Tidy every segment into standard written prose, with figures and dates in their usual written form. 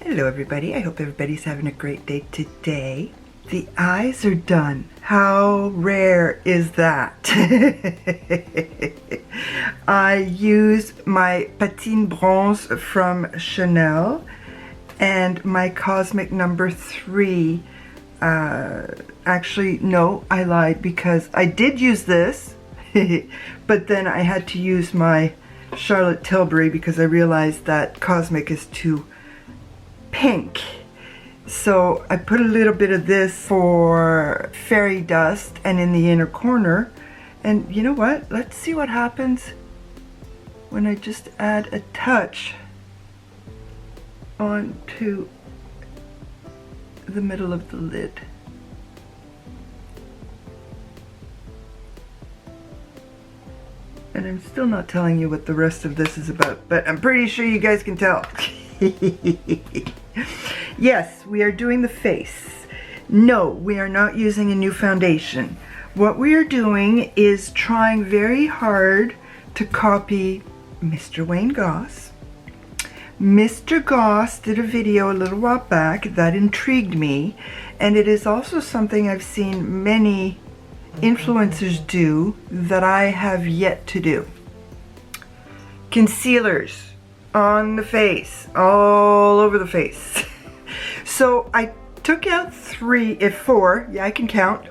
Hello everybody, I hope everybody's having a great day today. The eyes are done. How rare is that? I use my Patine Bronze from Chanel and my Cosmic number 3. Actually, no, I lied because I did use this, but then I had to use my Charlotte Tilbury because I realized that Cosmic is too pink. So I put a little bit of this for fairy dust and in the inner corner. And you know what? Let's see what happens when I just add a touch onto the middle of the lid. And I'm still not telling you what the rest of this is about, but I'm pretty sure you guys can tell. Yes, we are doing the face. No, we are not using a new foundation. What we are doing is trying very hard to copy Mr. Wayne Goss. Mr. Goss did a video a little while back that intrigued me, and it is also something I've seen many influencers do that I have yet to do. Concealers on the face, all over the face. So I took out 4, yeah, I can count,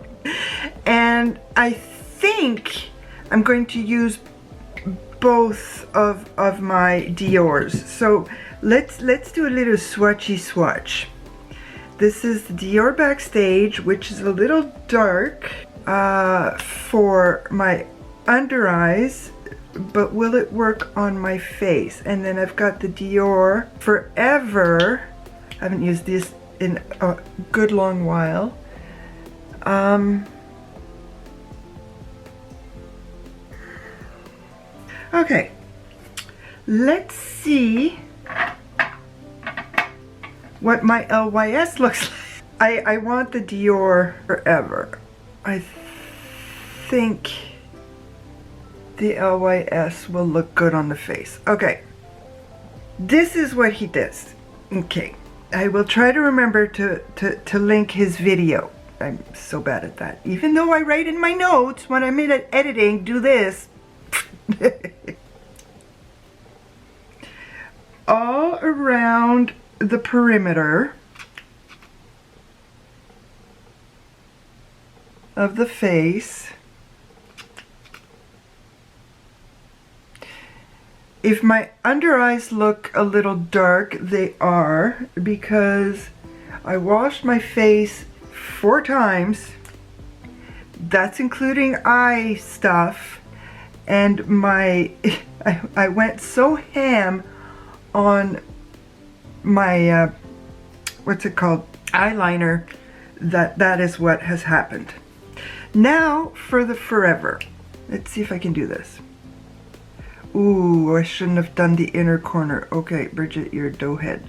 and I think I'm going to use both of my Dior's. So let's do a little swatchy swatch. This is the Dior Backstage, which is a little dark for my under eyes, but will it work on my face? And then I've got the Dior Forever. I haven't used this in a good long while. Okay, let's see what my LYS looks like. I want the Dior Forever. I think the LYS will look good on the face. Okay, this is what he does. Okay, I will try to remember to link his video. I'm so bad at that. Even though I write in my notes when I'm in editing, do this. All around the perimeter of the face. If my under eyes look a little dark, they are because I washed my face 4 times. That's including eye stuff. And I went so ham on my, what's it called, eyeliner, that is what has happened. Now for the Forever. Let's see if I can do this. Ooh, I shouldn't have done the inner corner. Okay, Bridget, you're a doughhead.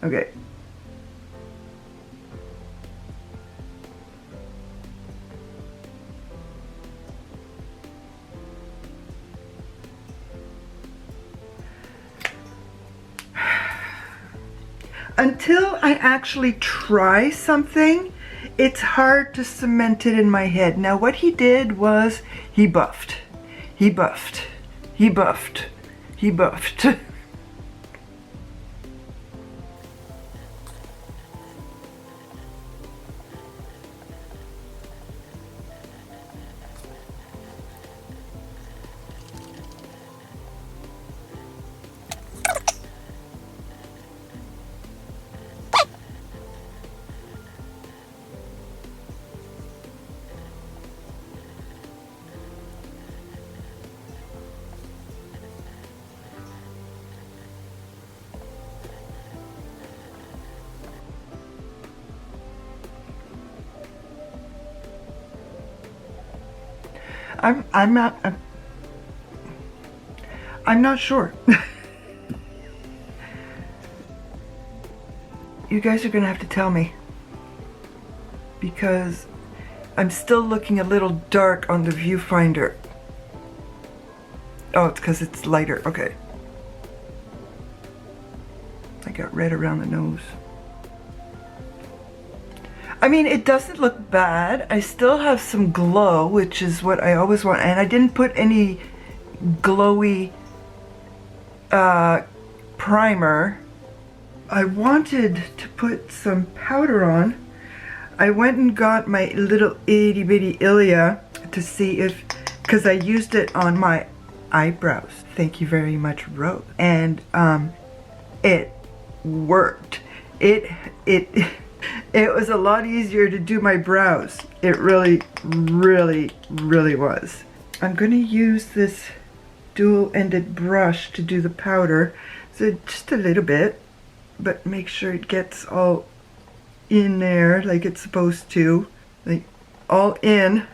Okay. Until I actually try something, it's hard to cement it in my head. Now what he did was he buffed. He buffed. He buffed. He buffed. I'm not sure. You guys are gonna have to tell me, because I'm still looking a little dark on the viewfinder. Oh, it's because it's lighter. Okay. I got red around the nose. I mean, it doesn't look bad. I still have some glow, which is what I always want. And I didn't put any glowy primer. I wanted to put some powder on. I went and got my little itty bitty Ilia to see if, because I used it on my eyebrows. Thank you very much, Rose. And it worked. It was a lot easier to do my brows. It really, really, really was. I'm gonna use this dual-ended brush to do the powder. So just a little bit, but make sure it gets all in there like it's supposed to. Like all in.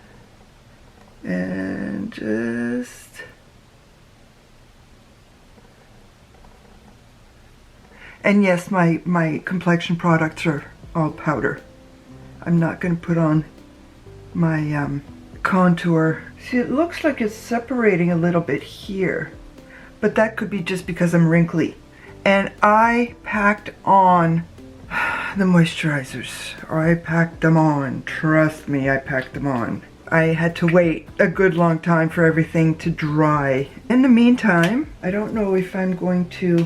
And just... And yes, my complexion products are all powder. I'm not going to put on my contour. See, it looks like it's separating a little bit here, but that could be just because I'm wrinkly. And I packed on the moisturizers. I packed them on. Trust me, I packed them on. I had to wait a good long time for everything to dry. In the meantime, I don't know if I'm going to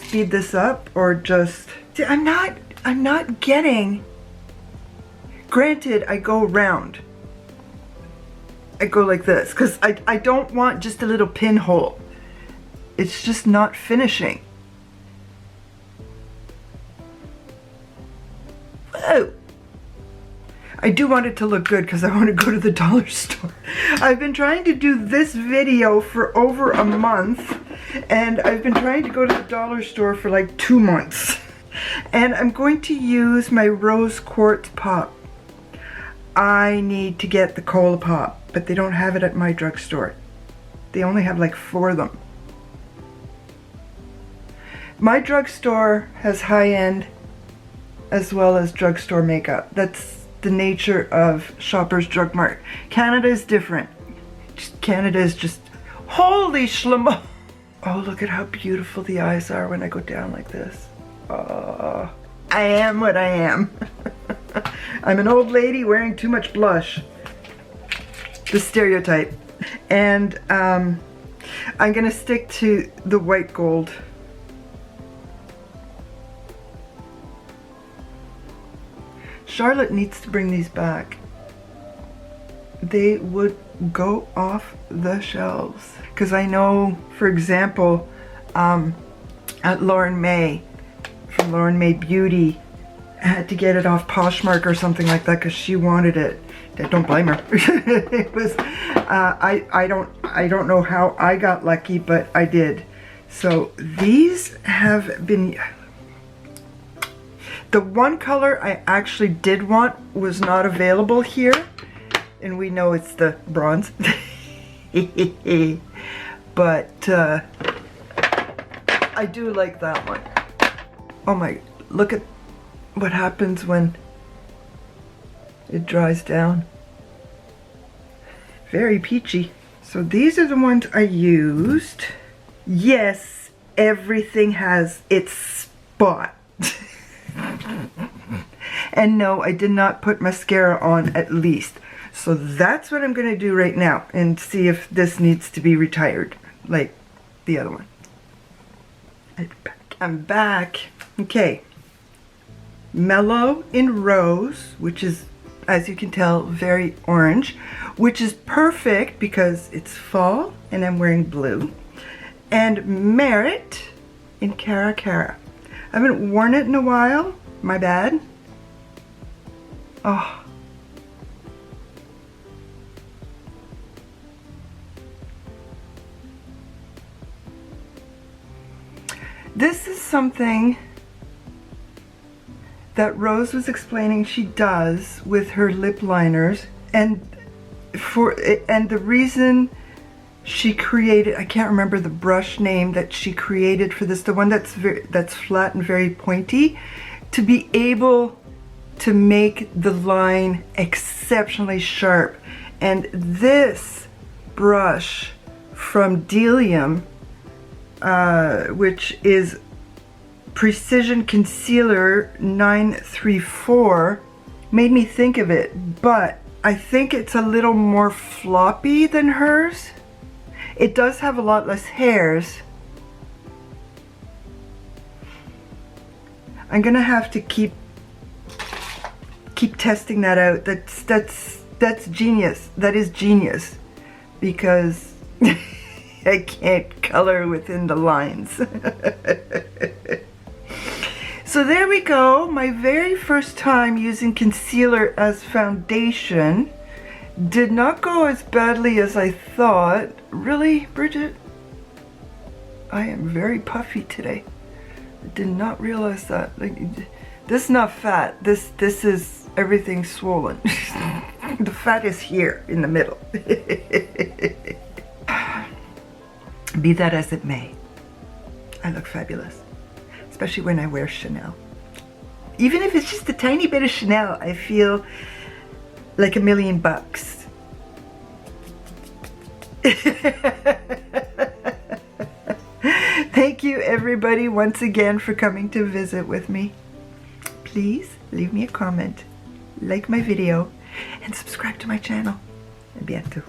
speed this up or just... See, I'm not getting... Granted, I go round. I go like this, because I don't want just a little pinhole. It's just not finishing. Whoa! I do want it to look good because I want to go to the dollar store. I've been trying to do this video for over a month, and I've been trying to go to the dollar store for like 2 months. And I'm going to use my rose quartz pop. I need to get the Cola Pop, but they don't have it at my drugstore. They only have like 4 of them. My drugstore has high-end as well as drugstore makeup. That's the nature of Shoppers Drug Mart. Canada is different. Canada is just, holy schlemo. Oh, look at how beautiful the eyes are when I go down like this. Oh, I am what I am. I'm an old lady wearing too much blush. The stereotype. And I'm gonna stick to the white gold. Charlotte needs to bring these back. They would go off the shelves. Because I know, for example, at Lauren May, from Lauren May Beauty, I had to get it off Poshmark or something like that because she wanted it. I don't blame her. It was, I don't know how I got lucky, but I did. So these have been... The one color I actually did want was not available here, and we know it's the bronze. But I do like that one. Oh my, look at what happens when it dries down. Very peachy. So these are the ones I used. Yes, everything has its spot. And no, I did not put mascara on at least. So that's what I'm going to do right now and see if this needs to be retired like the other one. I'm back. Okay. Mellow in Rose, which is, as you can tell, very orange, which is perfect because it's fall and I'm wearing blue. And Merit in Cara Cara. I haven't worn it in a while. My bad. Oh. This is something that Rose was explaining she does with her lip liners, and the reason she created, I can't remember the brush name that she created for this, the one that's flat and very pointy, to be able to make the line exceptionally sharp. And this brush from Delium, which is Precision Concealer 934 made me think of it, but I think it's a little more floppy than hers. It does have a lot less hairs. I'm gonna have to keep testing that out. That's genius. That is genius, because I can't color within the lines. So there we go. My very first time using concealer as foundation. Did not go as badly as I thought. Really, Bridget? I am very puffy today. I did not realize that. Like, this is not fat. This is everything swollen. The fat is here in the middle. Be that as it may, I look fabulous, especially when I wear Chanel. Even if it's just a tiny bit of Chanel, I feel like $1,000,000. Thank you everybody once again for coming to visit with me. Please leave me a comment, like my video, and subscribe to my channel. A bientôt.